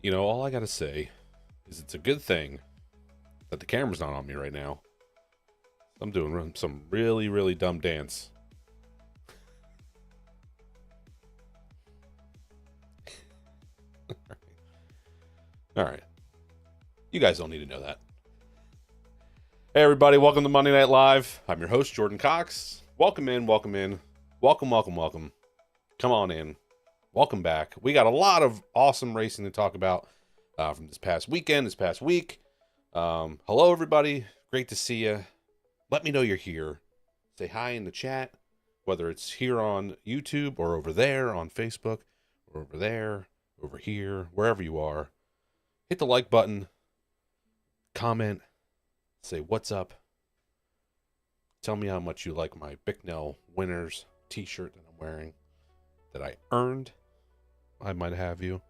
You know, all I gotta say is it's a good thing that the camera's not on me right now. I'm doing some really, really dumb dance. All right. You guys don't need to know that. Hey, everybody. Welcome to Monday Night Live. I'm your host, Jordon Cox. Welcome in. Welcome in. Welcome, welcome, welcome. Come on in. Welcome back. We got a lot of awesome racing to talk about from this past weekend, this past week. Hello, everybody. Great to see you. Let me know you're here. Say hi in the chat, whether it's here on YouTube or over there on Facebook or over there, over here, wherever you are. Hit the like button. Comment. Say what's up. Tell me how much you like my Bicknell Winners t-shirt that I'm wearing that I earned. I might have you.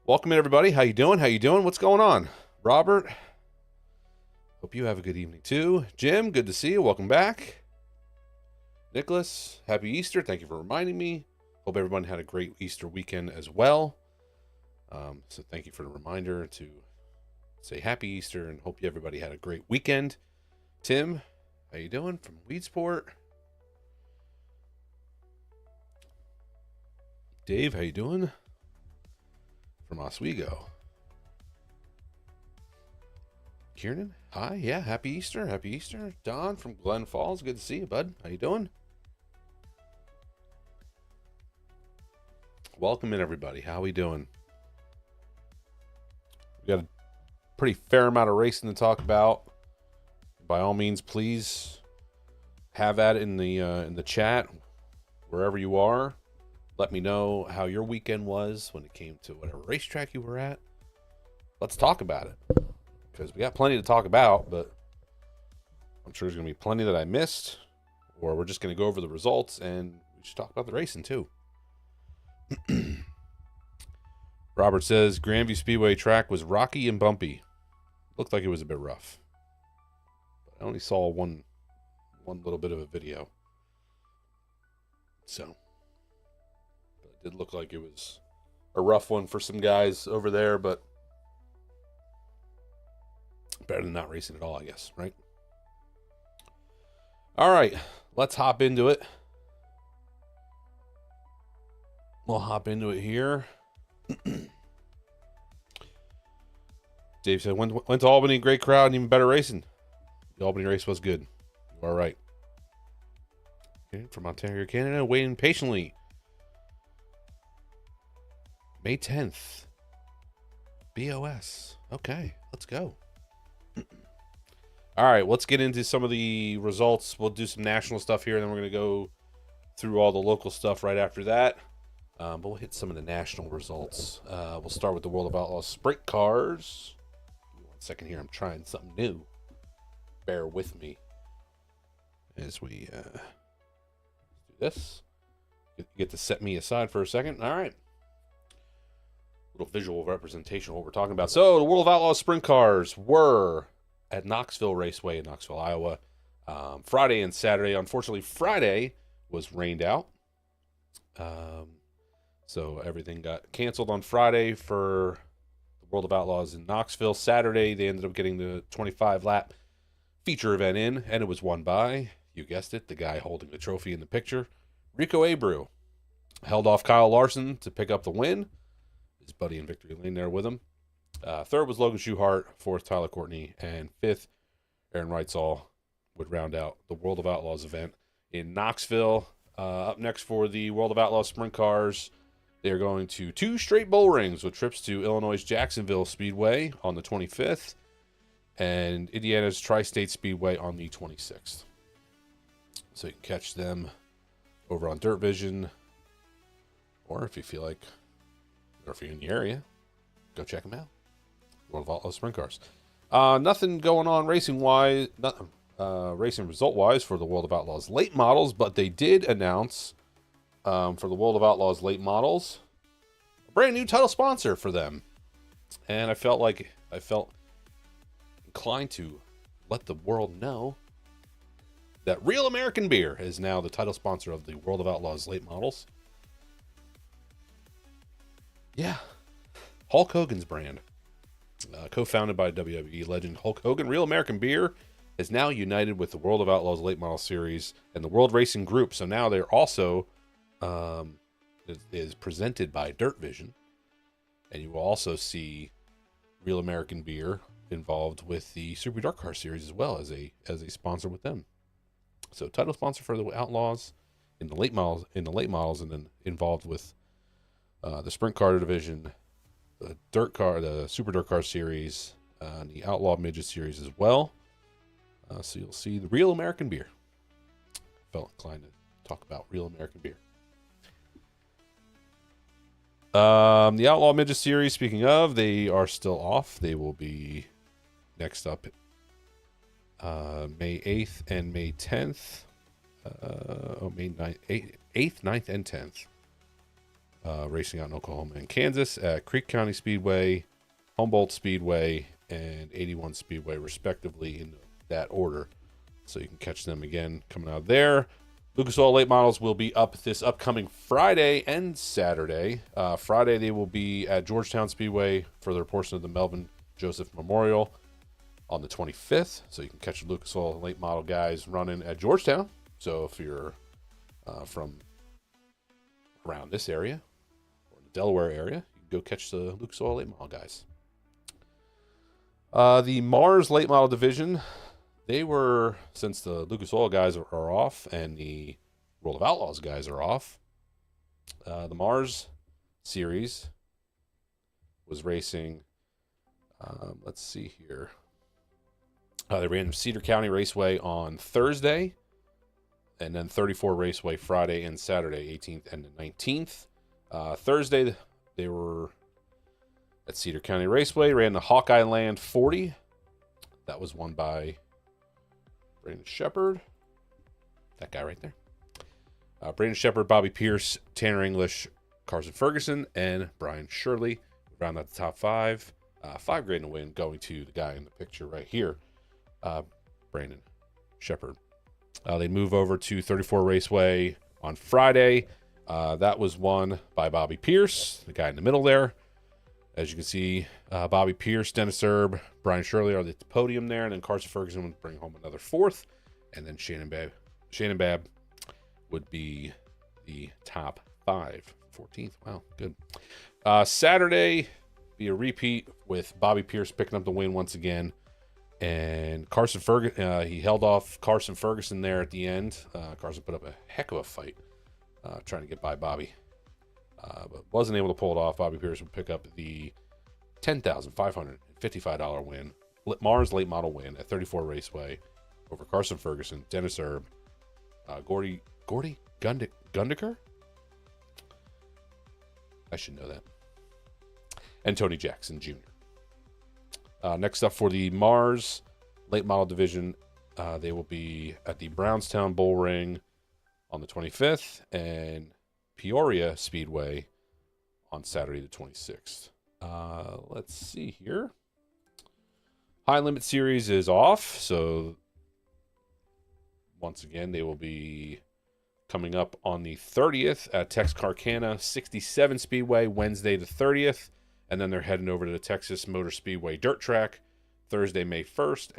Welcome in, everybody. How you doing? How you doing? What's going on? Robert, hope you have a good evening too. Jim, good to see you. Welcome back. Nicholas, happy Easter. Thank you for reminding me. Hope everyone had a great Easter weekend as well. So thank you for the reminder to say happy Easter and hope everybody had a great weekend. Tim, how you doing? From Weedsport. Dave, how you doing? From Oswego. Kieran, hi. Yeah, happy Easter. Happy Easter. Don from Glen Falls. Good to see you, bud. How you doing? Welcome in, everybody. How we doing? We got a pretty fair amount of racing to talk about. By all means, please have that in the chat wherever you are. Let me know how your weekend was when it came to whatever racetrack you were at. Let's talk about it. Because we got plenty to talk about, but I'm sure there's going to be plenty that I missed. Or we're just going to go over the results and we should talk about the racing too. Robert says, Grandview Speedway track was rocky and bumpy. Looked like it was a bit rough. But I only saw one little bit of a video. So it did look like it was a rough one for some guys over there, but better than not racing at all, I guess, right? All right, let's hop into it. We'll hop into it here. Dave said, went to Albany, great crowd, and even better racing. The Albany race was good. You are right. Okay, from Ontario, Canada, waiting patiently. May 10th. BOS. Okay, let's go. All right, let's get into some of the results. We'll do some national stuff here, and then we're going to go through all the local stuff right after that. But we'll hit some of the national results. We'll start with the World of Outlaws Sprint Cars. Give me 1 second here. I'm trying something new. Bear with me as we do this. Get to set me aside for a second. All right. Little visual representation of what we're talking about. So the World of Outlaws Sprint Cars were at Knoxville Raceway in Knoxville, Iowa, Friday and Saturday. Unfortunately, Friday was rained out. So everything got canceled on Friday for the World of Outlaws in Knoxville. Saturday, they ended up getting the 25-lap feature event in, and it was won by, you guessed it, the guy holding the trophy in the picture, Rico Abreu. Held off Kyle Larson to pick up the win. His buddy in victory lane there with him. Third was Logan Schuchart. Fourth, Tyler Courtney. And fifth, Aaron Wrightsall would round out the World of Outlaws event in Knoxville. Up next for the World of Outlaws Sprint Cars, they're going to 2 straight bull rings with trips to Illinois' Jacksonville Speedway on the 25th and Indiana's Tri-State Speedway on the 26th. So you can catch them over on Dirt Vision, or if you feel like, or if you're in the area, go check them out. World of Outlaws Sprint Cars. Nothing going on racing wise, racing result wise for the World of Outlaws late models, but they did announce for the World of Outlaws late models a brand new title sponsor for them, and I felt inclined to let the world know that Real American Beer is now the title sponsor of the World of Outlaws late models. Yeah, Hulk Hogan's brand. Co-founded by WWE legend Hulk Hogan, Real American Beer is now united with the World of Outlaws Late Model Series and the World Racing Group. So now they're also is presented by Dirt Vision, and you will also see Real American Beer involved with the Super Dark Car Series as well as a sponsor with them. So title sponsor for the Outlaws in the late models, and then involved with the Sprint Car division, the Dirt Car, the Super Dirt Car Series, and the Outlaw Midget Series as well. So you'll see the Real American Beer. Felt inclined to talk about Real American Beer. The Outlaw Midget Series, speaking of, they are still off. They will be next up May 8th and May 10th. May 8th, 9th, and 10th. Racing out in Oklahoma and Kansas at Creek County Speedway, Humboldt Speedway, and 81 Speedway, respectively, in that order. So you can catch them again coming out there. Lucas Oil Late Models will be up this upcoming Friday and Saturday. Friday, they will be at Georgetown Speedway for their portion of the Melvin Joseph Memorial on the 25th. So you can catch the Lucas Oil Late Model guys running at Georgetown. So if you're from around this area, Delaware area, you can go catch the Lucas Oil Late Model guys. The Mars Late Model division, they were, since the Lucas Oil guys are off and the World of Outlaws guys are off, the Mars series was racing, let's see here. They ran Cedar County Raceway on Thursday, and then 34 Raceway Friday and Saturday, 18th and the 19th. Thursday, they were at Cedar County Raceway, ran the Hawkeye Land 40. That was won by Brandon Shepard. That guy right there. Brandon Shepard, Bobby Pierce, Tanner English, Carson Ferguson, and Brian Shirley. Round out the top five. $5 grand to win, going to the guy in the picture right here, Brandon Shepard. They move over to 34 Raceway on Friday. That was won by Bobby Pierce, the guy in the middle there. As you can see, Bobby Pierce, Dennis Erb, Brian Shirley are at the podium there, and then Carson Ferguson would bring home another fourth, and then Shannon Babb would be the top five. 14th. Wow, good. Saturday, be a repeat with Bobby Pierce picking up the win once again. And Carson Ferguson, he held off Carson Ferguson there at the end. Carson put up a heck of a fight trying to get by Bobby. But wasn't able to pull it off. Bobby Pierce would pick up the $10,555 win. Mars late model win at 34 Raceway over Carson Ferguson, Dennis Erb, Gordy Gundiker? I should know that. And Tony Jackson Jr. Next up for the Mars late model division, they will be at the Brownstown Bull Ring on the 25th and Peoria Speedway on Saturday the 26th. Let's see here. High Limit Series is off, so once again they will be coming up on the 30th at Texarkana 67 Speedway, Wednesday the 30th. And then they're heading over to the Texas Motor Speedway Dirt Track Thursday, May 1st,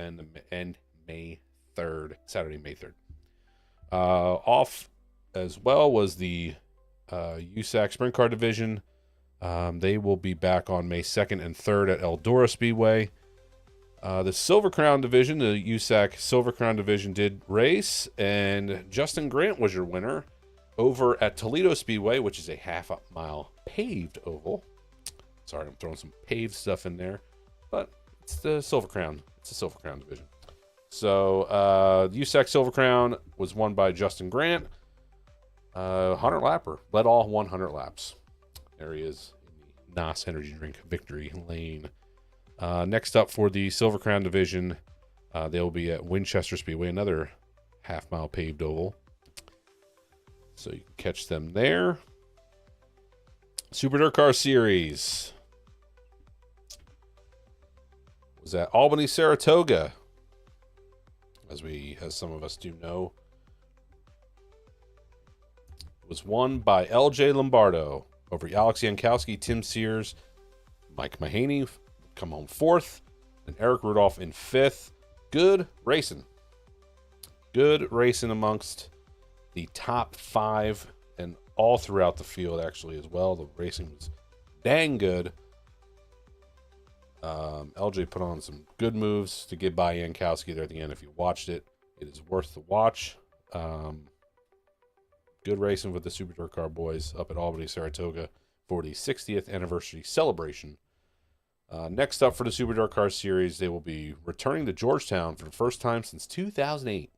and May 3rd, Saturday, May 3rd. Off as well was the USAC Sprint Car Division. They will be back on May 2nd and 3rd at Eldora Speedway. The Silver Crown Division, the USAC Silver Crown Division did race, and Justin Grant was your winner over at Toledo Speedway, which is a half-mile paved oval. Sorry, I'm throwing some paved stuff in there, but it's the Silver Crown. It's the Silver Crown division. So the USAC Silver Crown was won by Justin Grant. 100 lapper. Led all 100 laps. There he is in the NOS Energy Drink Victory Lane. Next up for the Silver Crown Division, they'll be at Winchester Speedway, another half-mile paved oval. So you can catch them there. Super Dirt Car Series was at Albany, Saratoga. As some of us do know, was won by L.J. Lombardo over Alex Yankowski, Tim Sears, Mike Mahaney come home fourth, and Eric Rudolph in fifth. Good racing. Good racing amongst the top five and all throughout the field, actually, as well. The racing was dang good. LJ put on some good moves to get by Yankowski there at the end. If you watched it, it is worth the watch. Good racing with the Super Dirt Car boys up at Albany, Saratoga for the 60th anniversary celebration. Next up for the Super Dirt Car Series, they will be returning to Georgetown for the first time since 2008.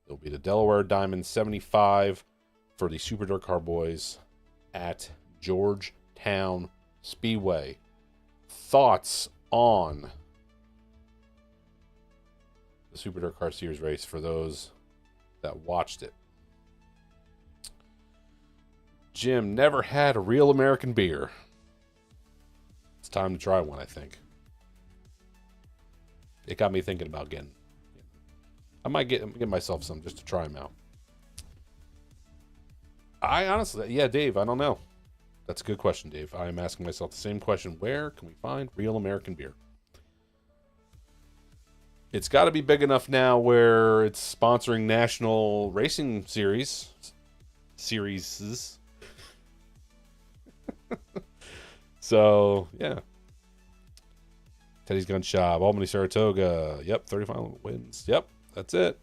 It will be the Delaware Diamond 75 for the Super Dirt Car boys at Georgetown Speedway. Thoughts on the Super Dirt Car Series race for those that watched it? Jim, never had a real American beer. It's time to try one, I think. It got me thinking about getting. I might get myself some just to try them out. I honestly, yeah, Dave, I don't know. That's a good question, Dave. I am asking myself the same question. Where can we find real American beer? It's got to be big enough now where it's sponsoring national racing series. So, yeah. Teddy's Gun Shop, Albany, Saratoga. Yep, 35 wins. Yep, that's it.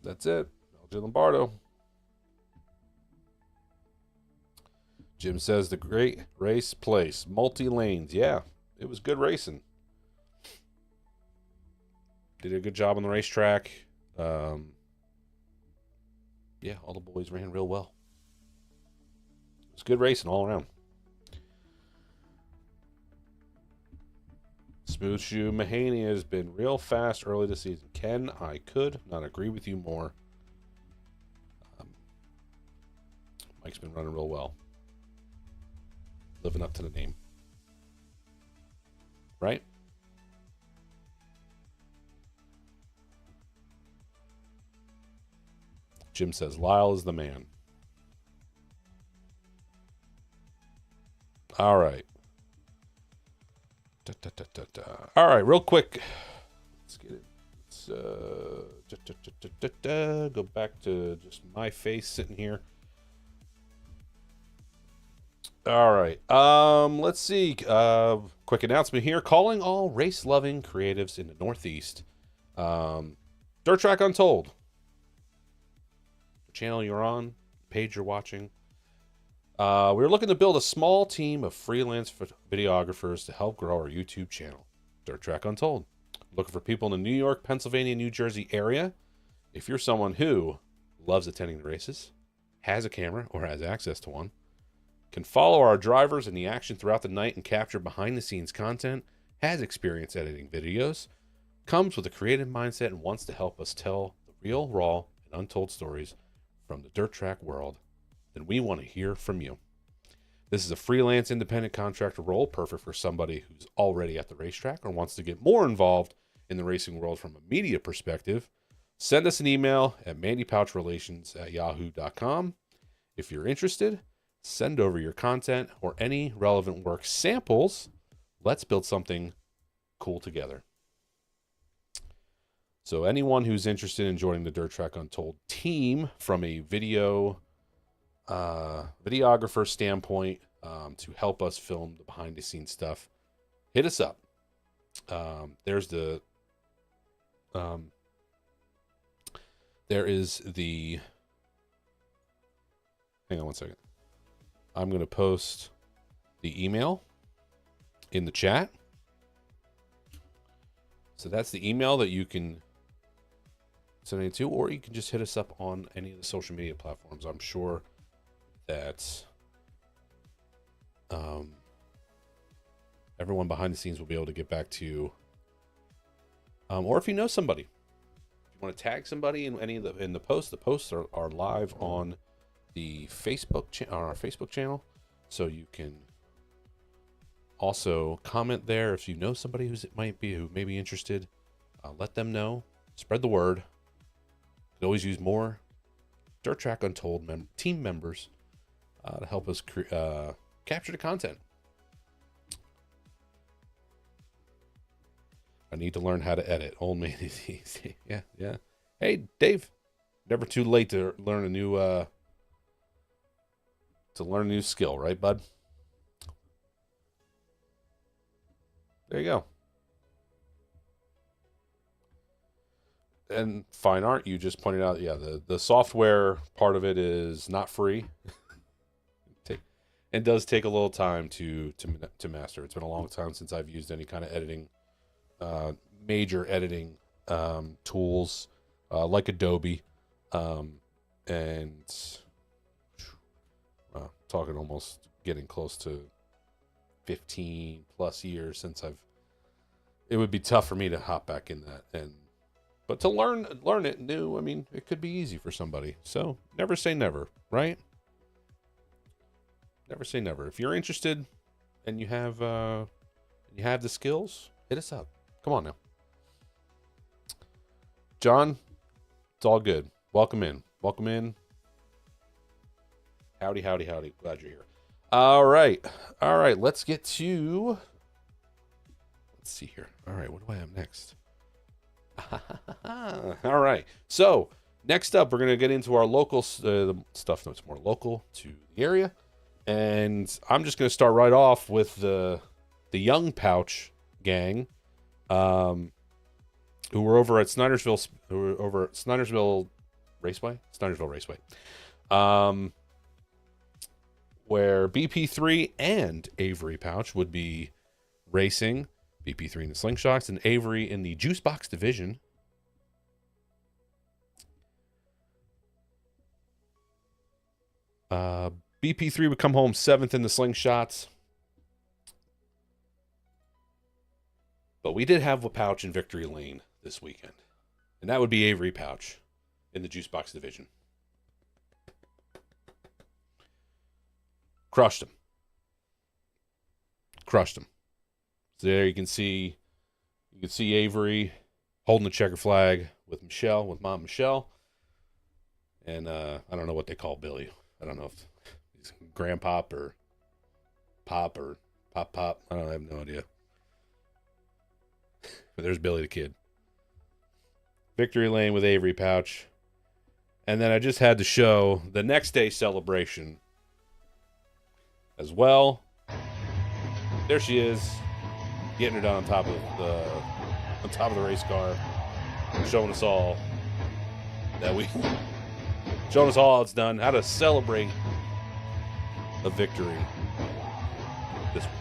That's it. LJ Lombardo. Jim says the great race place. Multi-lanes. Yeah, it was good racing. Did a good job on the racetrack. Yeah, all the boys ran real well. It was good racing all around. Smooth Shoe Mahaney has been real fast early this season. Ken, I could not agree with you more. Mike's been running real well. Living up to the name. Right? Jim says Lyle is the man. All right. All right, real quick. Let's get it. Let's go back to just my face sitting here. All right. Let's see. Quick announcement here. Calling all race-loving creatives in the Northeast. Dirt Track Untold. The channel you're on, page you're watching. We're looking to build a small team of freelance videographers to help grow our YouTube channel, Dirt Track Untold. Looking for people in the New York, Pennsylvania, New Jersey area. If you're someone who loves attending the races, has a camera or has access to one, can follow our drivers in the action throughout the night and capture behind-the-scenes content, has experience editing videos, comes with a creative mindset and wants to help us tell the real, raw, and untold stories from the dirt track world, then we want to hear from you. This is a freelance independent contractor role, perfect for somebody who's already at the racetrack or wants to get more involved in the racing world from a media perspective. Send us an email at mandeepouchrelations@yahoo.com. If you're interested, send over your content or any relevant work samples. Let's build something cool together. So anyone who's interested in joining the Dirt Track Untold team from a videographer standpoint, to help us film the behind the scenes stuff, hit us up. There is the, hang on one second. I'm going to post the email in the chat. So that's the email that you can 782, or you can just hit us up on any of the social media platforms. I'm sure that everyone behind the scenes will be able to get back to you. Or if you know somebody, if you want to tag somebody in any of the posts are live on the on our Facebook channel, so you can also comment there if you know somebody who may be interested. Let them know. Spread the word. Could always use more Dirt Track Untold team members to help us capture the content. I need to learn how to edit. Old man is easy. Yeah. Hey, Dave. Never too late to learn a new skill, right, bud? There you go. And fine art, you just pointed out, yeah, the software part of it is not free. It does take a little time to master. It's been a long time since I've used any kind of editing, major editing tools like Adobe, and talking almost getting close to 15 plus years since it would be tough for me to hop back in that, but to learn it new, I mean, it could be easy for somebody. So never say never, right? Never say never. If you're interested and you have the skills, hit us up. Come on now. John, it's all good. Welcome in. Howdy. Glad you're here. All right. Let's get to. Let's see here. All right. What do I have next? All right. So next up, we're going to get into our local stuff that's more local to the area. And I'm just going to start right off with the young Pauch gang, who were over at Snydersville Raceway, where BP3 and Avery Pauch would be racing. BP3 in the Slingshots and Avery in the Juice Box division. BP3 would come home 7th in the Slingshots. But we did have a Pauch in victory lane this weekend. And that would be Avery Pauch in the Juice Box division. Crushed him. So there you can see Avery holding the checker flag with Mom Michelle. And I don't know what they call Billy. I don't know if he's Grandpop or Pop or Pop. I have no idea. But there's Billy the Kid. Victory lane with Avery Pauch. And then I just had to show the next day celebration as well. There she is, getting her down on top of the race car, showing us all how it's done, how to celebrate a victory this week.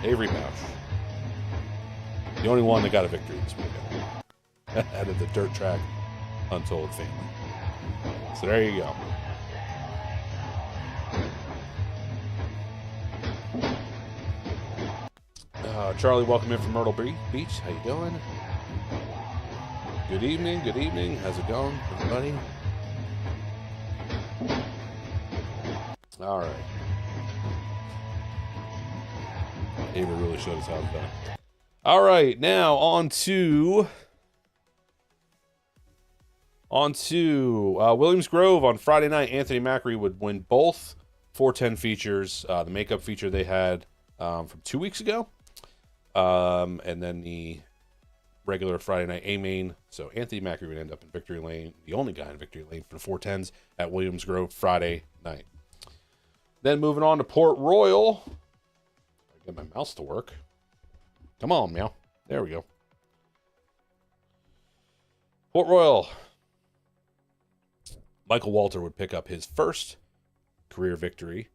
Avery Pauch, the only one that got a victory this weekend out of the Dirt Track Untold family. So there you go. Charlie, welcome in from Myrtle Beach. How you doing? Good evening. How's it going, everybody? All right. Avery really showed us how it's done. All right, now on to Williams Grove on Friday night. Anthony Macri would win both 410 features. The makeup feature they had from 2 weeks ago. And then the regular Friday night A-main. So Anthony Macri would end up in victory lane, the only guy in victory lane for the 410s at Williams Grove Friday night. Then moving on to Port Royal. Get my mouse to work. Come on, meow. There we go. Port Royal. Michael Walter would pick up his first career victory.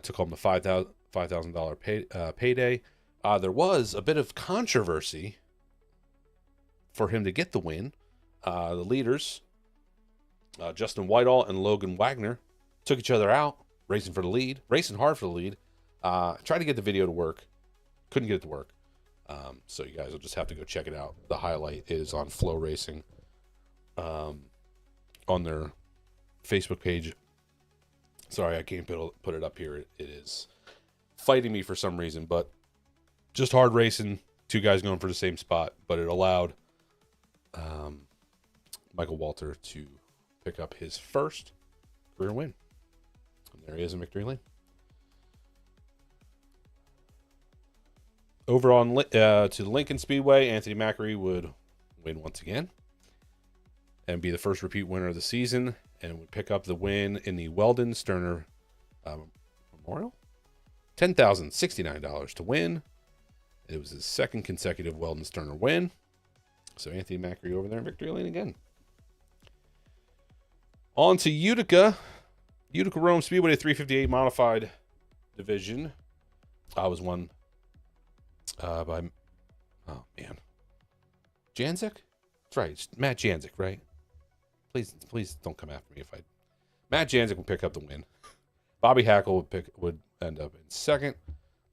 Took home the $5,000 payday. There was a bit of controversy for him to get the win. The leaders, Justin Whitehall and Logan Wagner, took each other out, racing hard for the lead. Tried to get the video to work. Couldn't get it to work. So you guys will just have to go check it out. The highlight is on Flow Racing on their Facebook page. Sorry, I can't put it up here. It is fighting me for some reason, but just hard racing. Two guys going for the same spot, but it allowed Michael Walter to pick up his first career win. And there he is in victory lane. Over on to the Lincoln Speedway, Anthony Macri would win once again and be the first repeat winner of the season, and would pick up the win in the Weldon Sterner Memorial. $10,069 to win. It was his second consecutive Weldon Sterner win. So Anthony Macri over there in victory lane again. On to Utica. Utica Rome Speedway 358 modified division. I was won by, oh man, Janzik? That's right, Matt Janzik, right? Please don't come after me if I. Matt Janzik would pick up the win. Bobby Hackle would end up in second.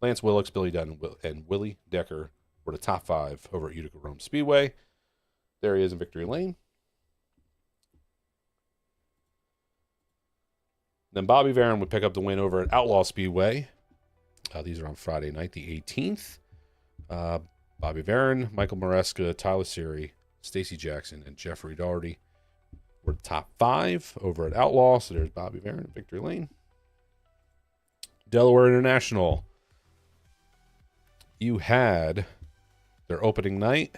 Lance Willix, Billy Dunn, and Willie Decker were the top five over at Utica Rome Speedway. There he is in victory lane. Then Bobby Varon would pick up the win over at Outlaw Speedway. These are on Friday night, the 18th. Bobby Varon, Michael Maresca, Tyler Seary, Stacy Jackson, and Jeffrey Daugherty were the top five over at Outlaw. So there's Bobby Varon in victory lane. Delaware International. You had their opening night.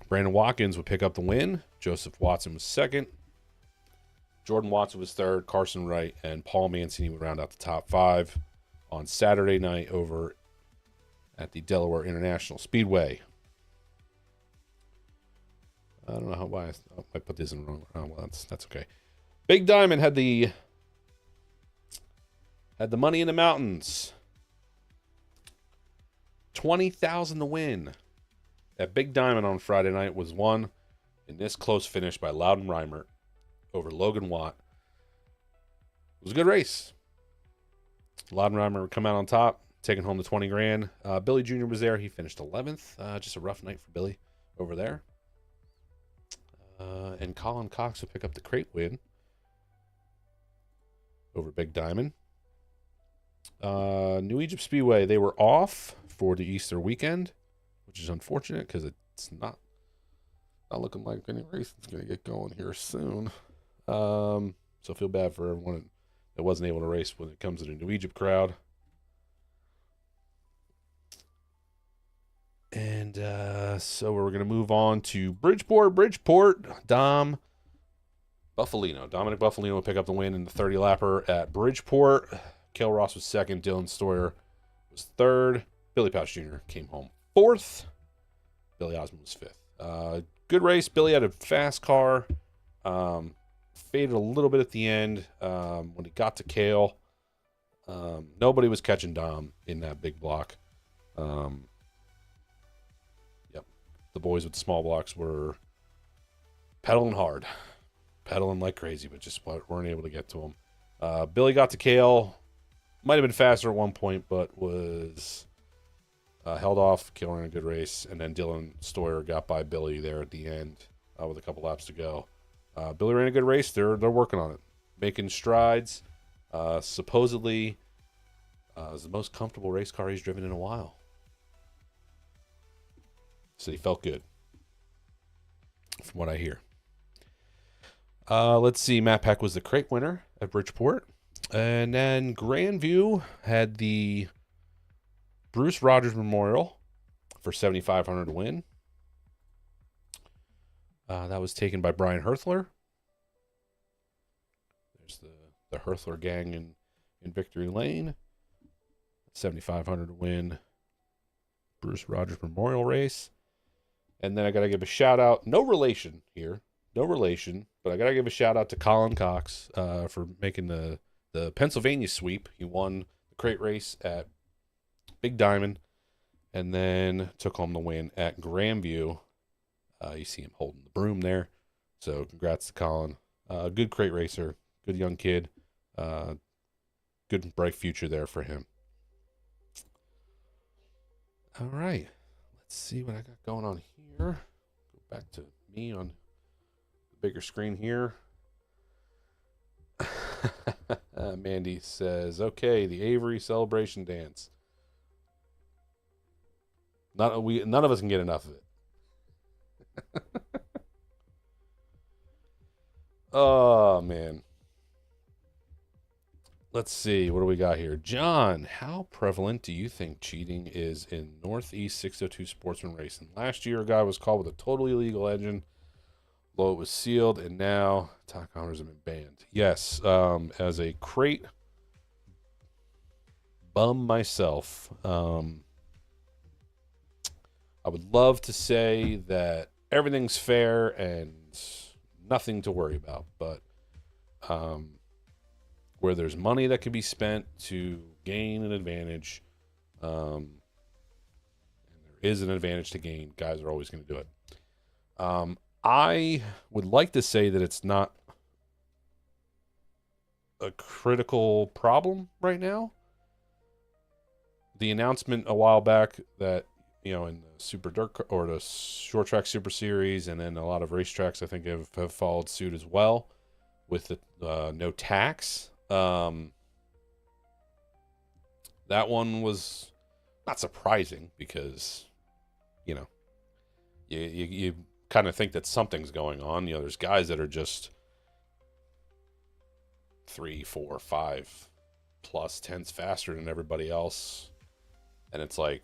Brandon Watkins would pick up the win. Joseph Watson was second. Jordan Watson was third. Carson Wright and Paul Mancini would round out the top five on Saturday night over at the Delaware International Speedway. I don't know why I put this in the wrong. Oh, well, that's okay. Big Diamond had the money in the mountains. 20,000 to win. At Big Diamond on Friday night was won in this close finish by Loudon Reimert over Logan Watt. It was a good race. Loudon Reimert would come out on top, taking home the 20 grand. Billy Jr. was there. He finished 11th. Just a rough night for Billy over there. And Jordon Cox would pick up the crate win over Big Diamond. New Egypt Speedway, they were off for the Easter weekend, which is unfortunate because it's not looking like any race is going to get going here soon. So I feel bad for everyone that wasn't able to race when it comes to the New Egypt crowd. And so we're going to move on to Bridgeport, Dominic Buffalino will pick up the win in the 30-lapper at Bridgeport. Kel Ross was second. Dylan Stoyer was third. Billy Pauch Jr. came home fourth. Billy Osmond was fifth. Good race. Billy had a fast car. Faded a little bit at the end when it got to Kale. Nobody was catching Dom in that big block. Yep. The boys with the small blocks were pedaling hard. Pedaling like crazy, but just weren't able to get to him. Billy got to Kale. Might have been faster at one point, but was held off. Kale ran a good race. And then Dylan Stoyer got by Billy there at the end with a couple laps to go. Billy ran a good race. They're working on it. Making strides. Supposedly is the most comfortable race car he's driven in a while. So he felt good, from what I hear. Let's see. Matt Peck was the crate winner at Bridgeport. And then Grandview had the Bruce Rogers Memorial for $7,500 to win. That was taken by Brian Herthler. There's the Herthler gang in Victory Lane. $7,500 to win Bruce Rogers Memorial Race. And then I got to give a shout out. No relation here. No relation. But I got to give a shout out to Jordon Cox for making the Pennsylvania sweep. He won the crate race at Big Diamond and then took home the win at Grandview You see him holding the broom there. So congrats to Colin. Good crate racer, good young kid. Good and bright future there for him. All right. Let's see what I got going on here. Go back to me on the bigger screen here. Mandee says, okay, the Avery celebration dance. None of us can get enough of it. Oh, man. Let's see. What do we got here? John, how prevalent do you think cheating is in Northeast 602 sportsman racing? Last year, a guy was caught with a totally illegal engine, though it was sealed, and now tachometers have been banned. Yes, as a crate bum myself, I would love to say that everything's fair and nothing to worry about, but where there's money that can be spent to gain an advantage, and there is an advantage to gain, guys are always going to do it. I would like to say that it's not a critical problem right now. The announcement a while back that, in the Super Dirt or the Short Track Super Series, and then a lot of racetracks I think have followed suit as well with the no tax. That one was not surprising because, you kind of think that something's going on. There's guys that are just 3, 4, 5 plus tenths faster than everybody else. And it's like,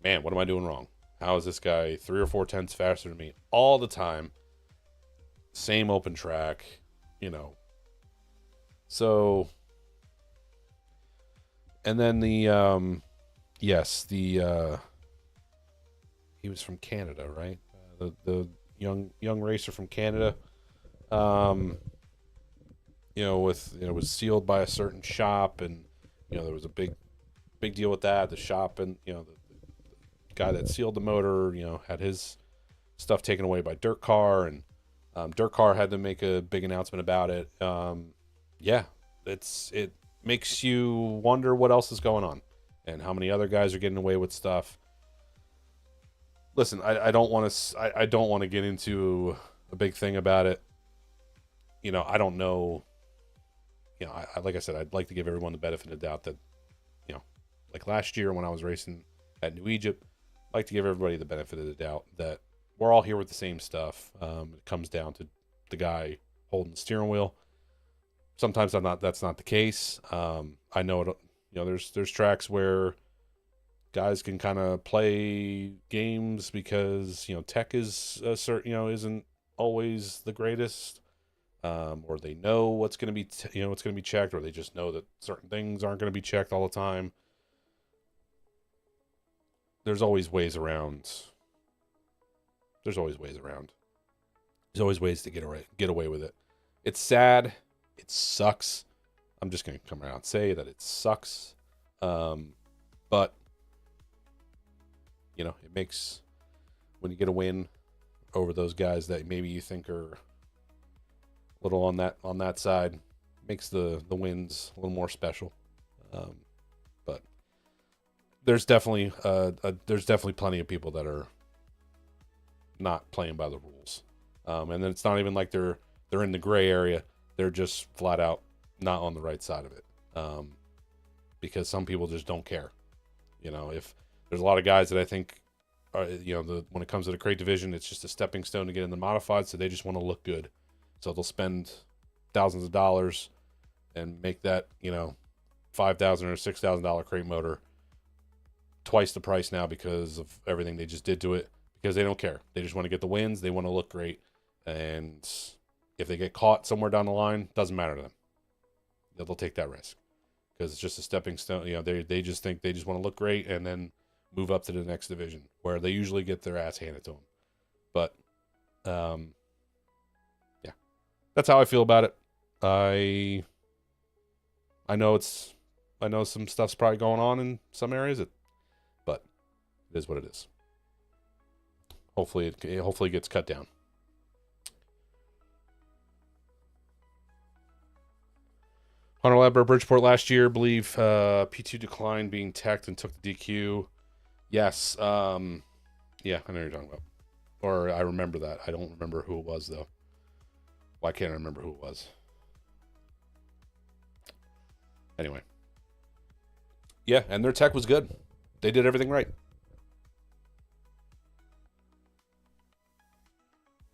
man, what am I doing wrong? How is this guy 3 or 4 tenths faster than me all the time? Same open track, So, and then he was from Canada, right? The young racer from Canada, was sealed by a certain shop, and there was a big deal with that. The shop and the guy that sealed the motor, had his stuff taken away by Dirt Car, and Dirt Car had to make a big announcement about it. It makes you wonder what else is going on and how many other guys are getting away with stuff. Listen, I don't want to get into a big thing about it. I don't know. Like I said, I'd like to give everyone the benefit of the doubt that, like last year when I was racing at New Egypt, I'd like to give everybody the benefit of the doubt that we're all here with the same stuff. It comes down to the guy holding the steering wheel. Sometimes that's not the case. I know it. There's tracks where guys can kind of play games because tech is isn't always the greatest, or they know what's going to be what's going to be checked, or they just know that certain things aren't going to be checked all the time. There's always ways around. There's always ways to get away with it. It's sad. It sucks. I'm just going to come around and say that it sucks. But it makes, when you get a win over those guys that maybe you think are a little on that side, makes the wins a little more special. But there's definitely plenty of people that are not playing by the rules. And then it's not even like they're in the gray area. They're just flat out not on the right side of it. Because some people just don't care. If there's a lot of guys that I think are, when it comes to the crate division, it's just a stepping stone to get in the modified, so they just want to look good. So they'll spend thousands of dollars and make that, $5,000 or $6,000 crate motor twice the price now because of everything they just did to it, because they don't care. They just want to get the wins. They want to look great. And if they get caught somewhere down the line, doesn't matter to them. They'll take that risk because it's just a stepping stone. They just think they just want to look great and then move up to the next division where they usually get their ass handed to them. But, yeah, that's how I feel about it. I know some stuff's probably going on in some areas, but it is what it is. hopefully it gets cut down. Hunter Labber, Bridgeport last year, believe P2 declined being teched and took the DQ. Yes. Yeah, I know what you're talking about. Or I remember that. I don't remember who it was, though. Why can't I remember who it was? Anyway. Yeah, and their tech was good. They did everything right.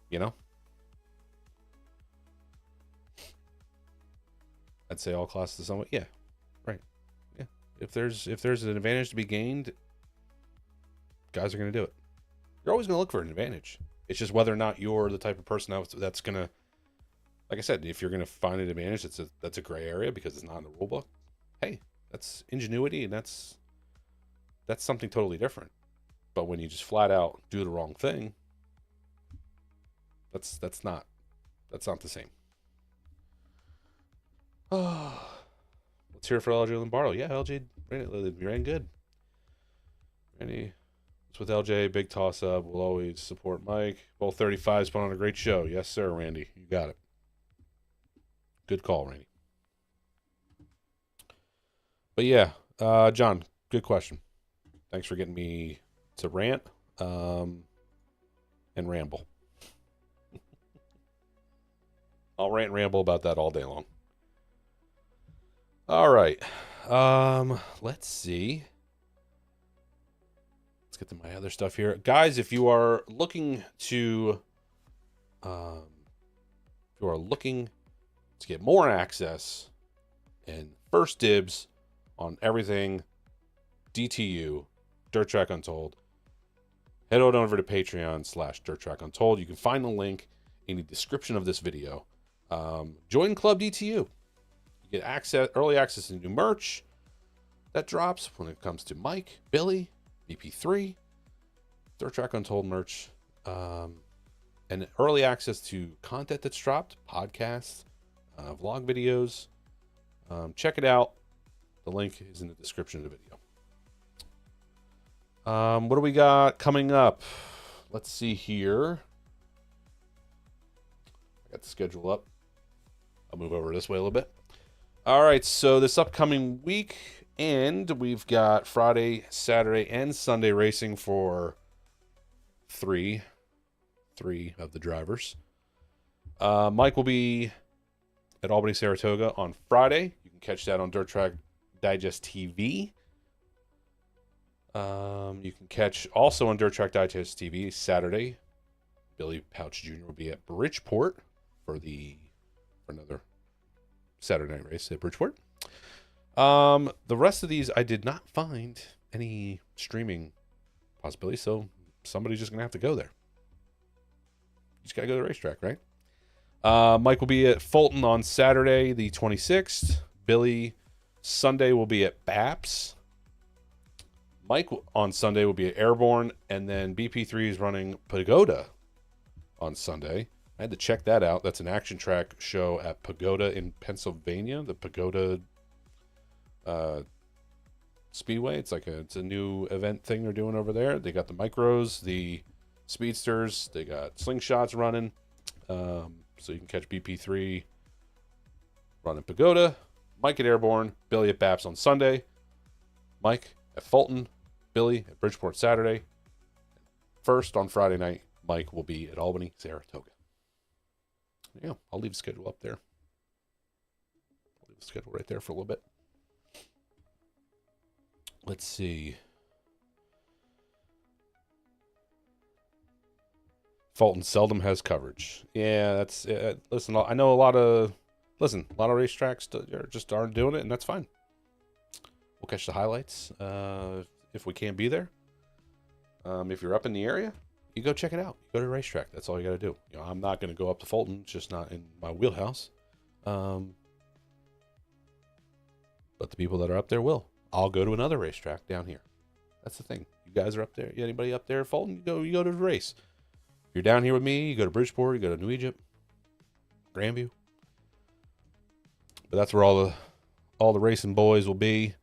You know? I'd say all classes somewhat. Yeah. Right. Yeah. If there's an advantage to be gained, guys are going to do it. You're always going to look for an advantage. It's just whether or not you're the type of person that's going to, like I said, if you're going to find an advantage, that's a gray area because it's not in the rule book. Hey, that's ingenuity, and that's something totally different. But when you just flat out do the wrong thing, that's not the same. Oh, let's hear it for LJ Lombardo. Yeah, LJ ran good. Randy, it's with LJ, big toss up. We'll always support Mike. Both 35s put on a great show. Yes, sir, Randy. You got it. Good call, Randy. But yeah, John, good question. Thanks for getting me to rant and ramble. I'll rant and ramble about that all day long. All right. Let's see. Let's get to my other stuff here. Guys, if you are looking to get more access and first dibs on everything DTU, Dirt Track Untold, head on over to Patreon/Dirt Track Untold. You can find the link in the description of this video. Join Club DTU. You get early access to new merch that drops when it comes to Mike, Billy, BP3, Dirt Track Untold merch, and early access to content that's dropped, podcasts, vlog videos. Check it out. The link is in the description of the video. What do we got coming up? Let's see here. I got the schedule up. I'll move over this way a little bit. All right, so this upcoming week, and we've got Friday, Saturday, and Sunday racing for three of the drivers. Mike will be at Albany, Saratoga on Friday. You can catch that on Dirt Track Digest TV. You can catch also on Dirt Track Digest TV Saturday. Billy Pauch Jr. will be at Bridgeport for another Saturday night race at Bridgeport. The rest of these I did not find any streaming possibility, so somebody's just gonna have to go there. You just gotta go to the racetrack, right? Mike will be at Fulton on Saturday, the 26th. Billy Sunday will be at BAPS. Mike on Sunday will be at Airborne, and then BP3 is running Pagoda on Sunday. I had to check that out. That's an action track show at Pagoda in Pennsylvania. The Pagoda Speedway. It's a new event thing they're doing over there. They got the micros, the speedsters. They got slingshots running. So you can catch BP3 running Pagoda. Mike at Airborne. Billy at BAPS on Sunday. Mike at Fulton. Billy at Bridgeport Saturday. First on Friday night, Mike will be at Albany, Saratoga. Yeah, I'll leave the schedule up there. I'll leave the schedule right there for a little bit. Let's see. Fulton seldom has coverage. Yeah, that's listen. I know a lot of racetracks just aren't doing it, and that's fine. We'll catch the highlights if we can't be there. If you're up in the area, you go check it out. You go to the racetrack. That's all you got to do. I'm not going to go up to Fulton. It's just not in my wheelhouse. But the people that are up there will. I'll go to another racetrack down here. That's the thing. You guys are up there. Anybody up there at Fulton? You go to the race. If you're down here with me, you go to Bridgeport, you go to New Egypt, Grandview. But that's where all the racing boys will be.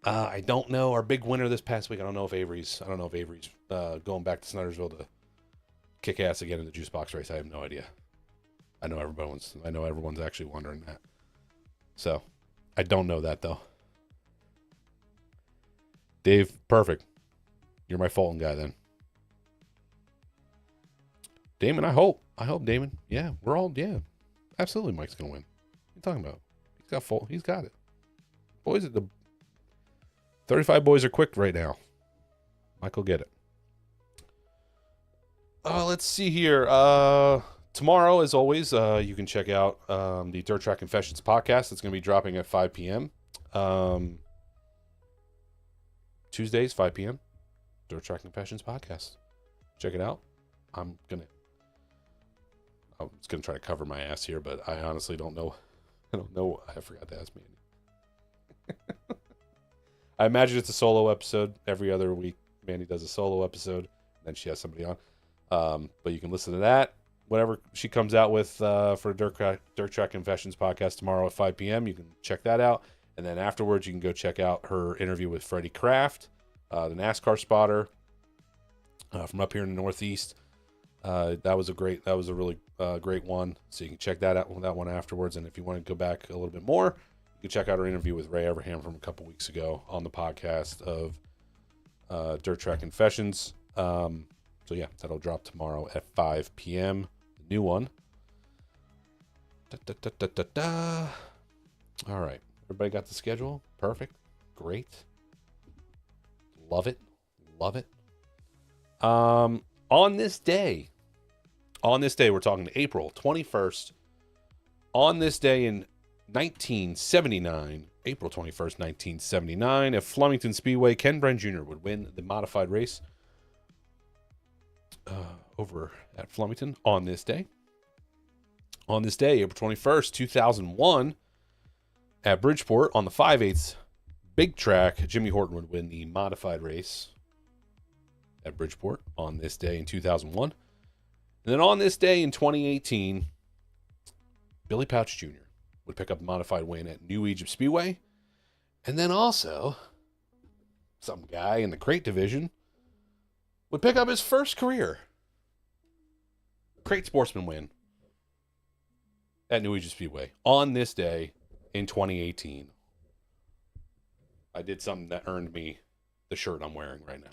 I don't know our big winner this past week. I don't know if Avery's going back to Snydersville kick ass again in the juice box race? I have no idea. I know everyone's actually wondering that. So, I don't know that though. Dave, perfect. You're my Fulton guy then. Damon, I hope Damon. Yeah, absolutely. Mike's gonna win. What are you talking about? He's got Fulton. He's got it. Boys, the 35 boys are quick right now. Mike will get it. Let's see here. Tomorrow, as always, you can check out the Dirt Track Confessions podcast. It's going to be dropping at 5 p.m. Tuesdays, 5 p.m. Dirt Track Confessions podcast. Check it out. I was going to try to cover my ass here, but I honestly don't know. I don't know. I forgot to ask Mandee. I imagine it's a solo episode. Every other week, Mandee does a solo episode. Then she has somebody on. But you can listen to that. Whatever she comes out with for Dirt Track Confessions podcast tomorrow at 5 p.m. You can check that out. And then afterwards, you can go check out her interview with Freddie Kraft, the NASCAR spotter from up here in the Northeast. That was a really great one. So you can check that one afterwards. And if you want to go back a little bit more, you can check out our interview with Ray Everham from a couple weeks ago on the podcast of Dirt Track Confessions. So yeah, that'll drop tomorrow at 5 p.m. The new one. All right. Everybody got the schedule? Perfect. Great. Love it. On this day, we're talking April 21st. On this day in 1979, April 21st, 1979, at Flemington Speedway, Ken Brent Jr. would win the modified race over at Flemington on this day. On this day, April 21st, 2001, at Bridgeport on the 5/8 big track, Jimmy Horton would win the modified race at Bridgeport on this day in 2001. And then on this day in 2018, Billy Pauch Jr. would pick up the modified win at New Egypt Speedway. And then also, some guy in the crate division would pick up his first career crate sportsman win at New Egypt Speedway on this day in 2018. I did something that earned me the shirt I'm wearing right now.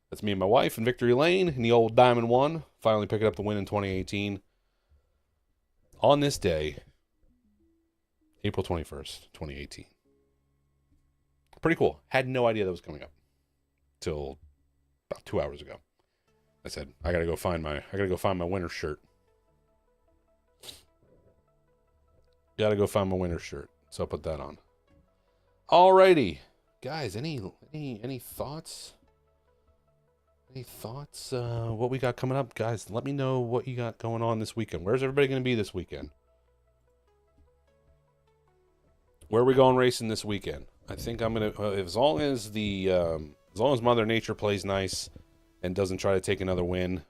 That's me and my wife in Victory Lane in the old Diamond One, finally picking up the win in 2018. On this day, April 21st, 2018. Pretty cool. Had no idea that was coming up till about 2 hours ago. I said, I gotta go find my winter shirt. Gotta go find my winter shirt. So I'll put that on. Alrighty. Guys, any thoughts? Any thoughts? What we got coming up? Guys, let me know what you got going on this weekend. Where's everybody going to be this weekend? Where are we going racing this weekend? I think I'm going to, as long as Mother Nature plays nice and doesn't try to take another win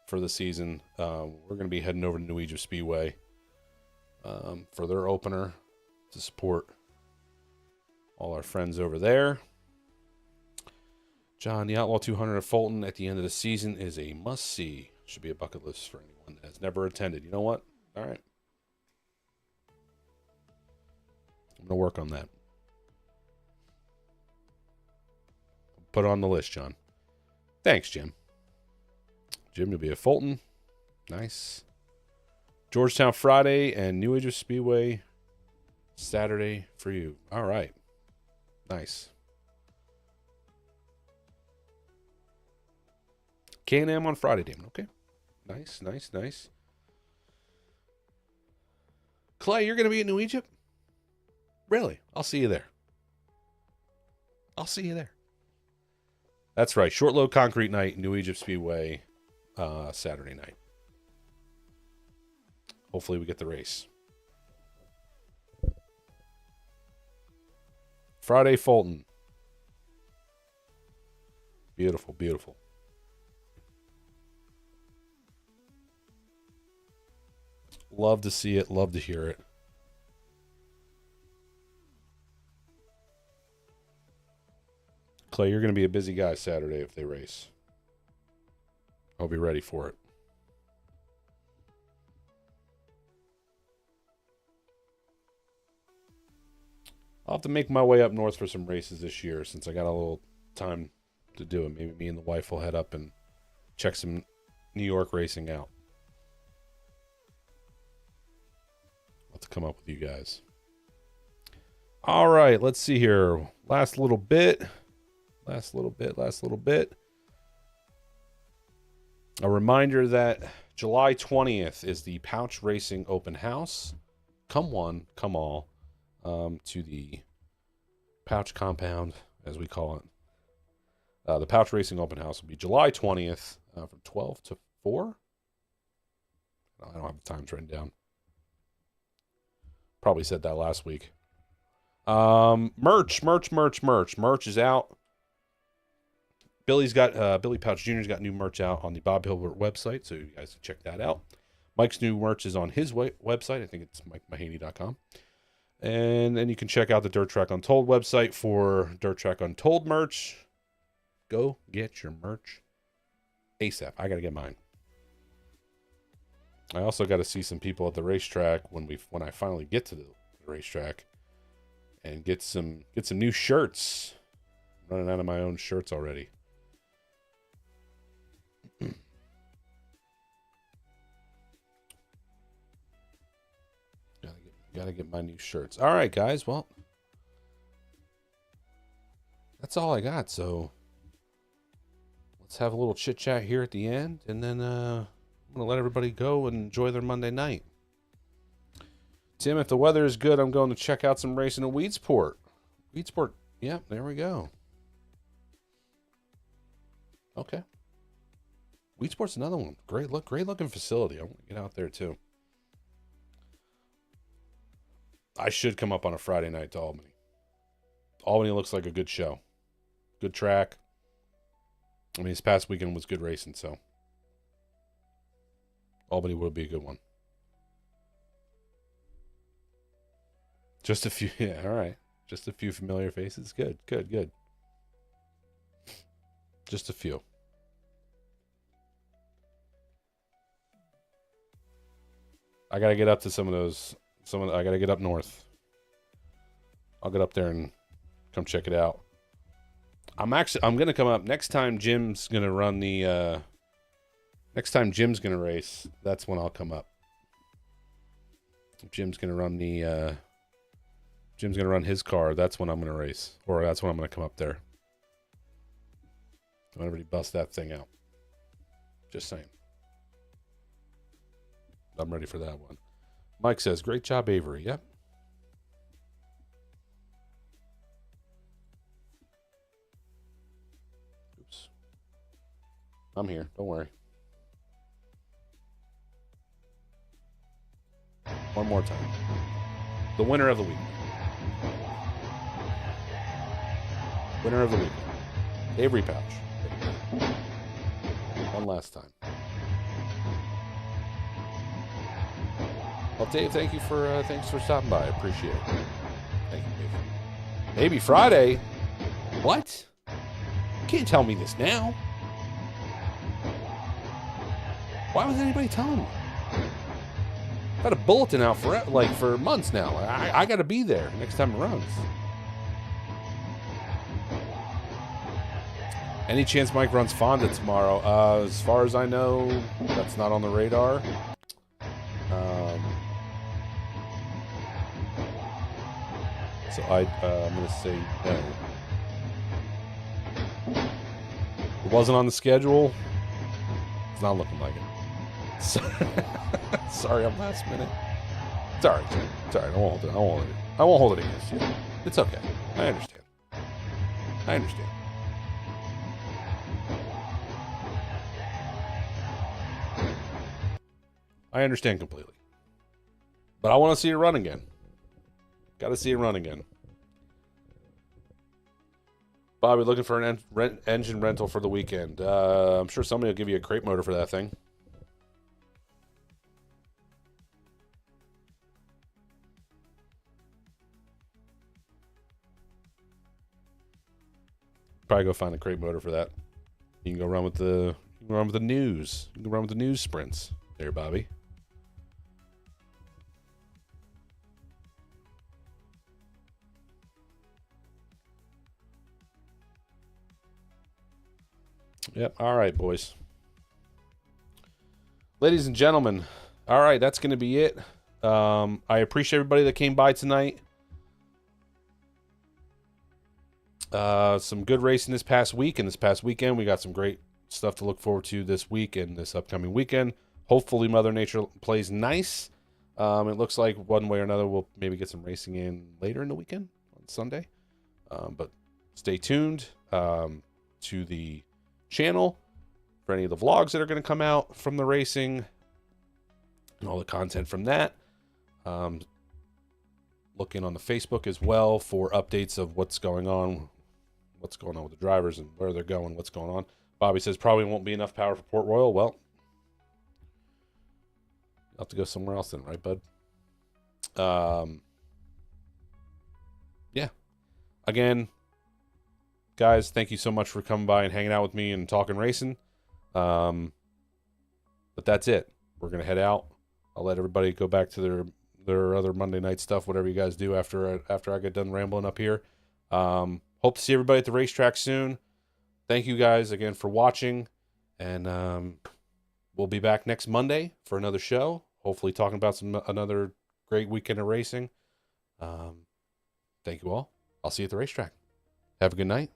for the season, we're going to be heading over to New Egypt Speedway for their opener to support all our friends over there. John, the Outlaw 200 at Fulton at the end of the season is a must-see. Should be a bucket list for anyone that has never attended. You know what? All right. I'm going to work on that. Put it on the list, John. Thanks, Jim. Jim, you'll be at Fulton. Nice. Georgetown Friday and New Egypt Speedway Saturday for you. All right. Nice. Can-Am on Friday, Damon. Okay. Nice. Clay, you're going to be in New Egypt? Really? I'll see you there. That's right. Short load concrete night, New Egypt Speedway, Saturday night. Hopefully we get the race. Friday, Fulton. Beautiful. Love to see it. Love to hear it. Clay, you're going to be a busy guy Saturday if they race. I'll be ready for it. I'll have to make my way up north for some races this year since I got a little time to do it. Maybe me and the wife will head up and check some New York racing out. I'll have to come up with you guys. All right, let's see here. Last little bit. A reminder that July 20th is the Pauch Racing Open House. Come one, come all. To the Pauch compound, as we call it. The Pauch Racing Open House will be July 20th from 12 to 4. I don't have the times written down. Probably said that last week. Merch is out. Billy Pauch Jr.'s got new merch out on the Bob Hilbert website, so you guys can check that out. Mike's new merch is on his website. I think it's MikeMahaney.com. And then you can check out the Dirt Track Untold website for Dirt Track Untold merch. Go get your merch ASAP. I got to get mine. I also got to see some people at the racetrack when I finally get to the racetrack and get some new shirts. I'm running out of my own shirts already. Gotta get my new shirts. All right, guys. Well, that's all I got. So let's have a little chit chat here at the end, and then I'm gonna let everybody go and enjoy their Monday night. Tim, if the weather is good, I'm going to check out some racing in Weedsport. Weedsport. Yep, there we go. Okay. Weedsport's another one. Great looking facility. I want to get out there too. I should come up on a Friday night to Albany. Albany looks like a good show. Good track. I mean, this past weekend was good racing, so Albany will be a good one. Just a few, yeah, all right. Just a few familiar faces. Good. Just a few. I got to get up to some of those. I got to get up north. I'll get up there and come check it out. I'm going to come up next time Jim's going to run the next time Jim's going to race. That's when I'll come up. Jim's going to run his car. That's when I'm going to race, or that's when I'm going to come up there. I'm going to bust that thing out. Just saying. I'm ready for that one. Mike says, great job, Avery. Yep. Oops. I'm here. Don't worry. One more time. The winner of the week. Winner of the week. Avery Pauch. One last time. Well, Dave, thanks for stopping by. I appreciate it. Thank you, Dave. Maybe Friday. What? You can't tell me this now. Why was anybody telling me? I've had a bulletin out for months now. I got to be there next time it runs. Any chance Mike runs Fonda tomorrow? As far as I know, that's not on the radar. So I'm going to say no. It wasn't on the schedule. It's not looking like it. Sorry, I'm last minute. It's all right, Jim. It's all right. I won't hold it against you. It's okay. I understand. I understand completely. But I want to see it run again. Got to see it run again. Bobby, looking for an engine rental for the weekend. I'm sure somebody will give you a crate motor for that thing. Probably go find a crate motor for that. You can go run with the You can run with the news. You can run with the news sprints there, Bobby. Yep. All right, boys. Ladies and gentlemen, all right, that's going to be it. I appreciate everybody that came by tonight. Some good racing this past week and this past weekend. We got some great stuff to look forward to this week and this upcoming weekend. Hopefully Mother Nature plays nice. It looks like one way or another we'll maybe get some racing in later in the weekend on Sunday. But stay tuned to the channel for any of the vlogs that are going to come out from the racing and all the content from that. Looking on the Facebook as well for updates of what's going on with the drivers and where they're going, what's going on. Bobby says probably won't be enough power for Port Royal. Well, you'll have to go somewhere else then, right, bud? Yeah. Again, guys, thank you so much for coming by and hanging out with me and talking racing. But that's it. We're going to head out. I'll let everybody go back to their other Monday night stuff, whatever you guys do after I get done rambling up here. Hope to see everybody at the racetrack soon. Thank you guys again for watching, and we'll be back next Monday for another show, hopefully talking about another great weekend of racing. Thank you all. I'll see you at the racetrack. Have a good night.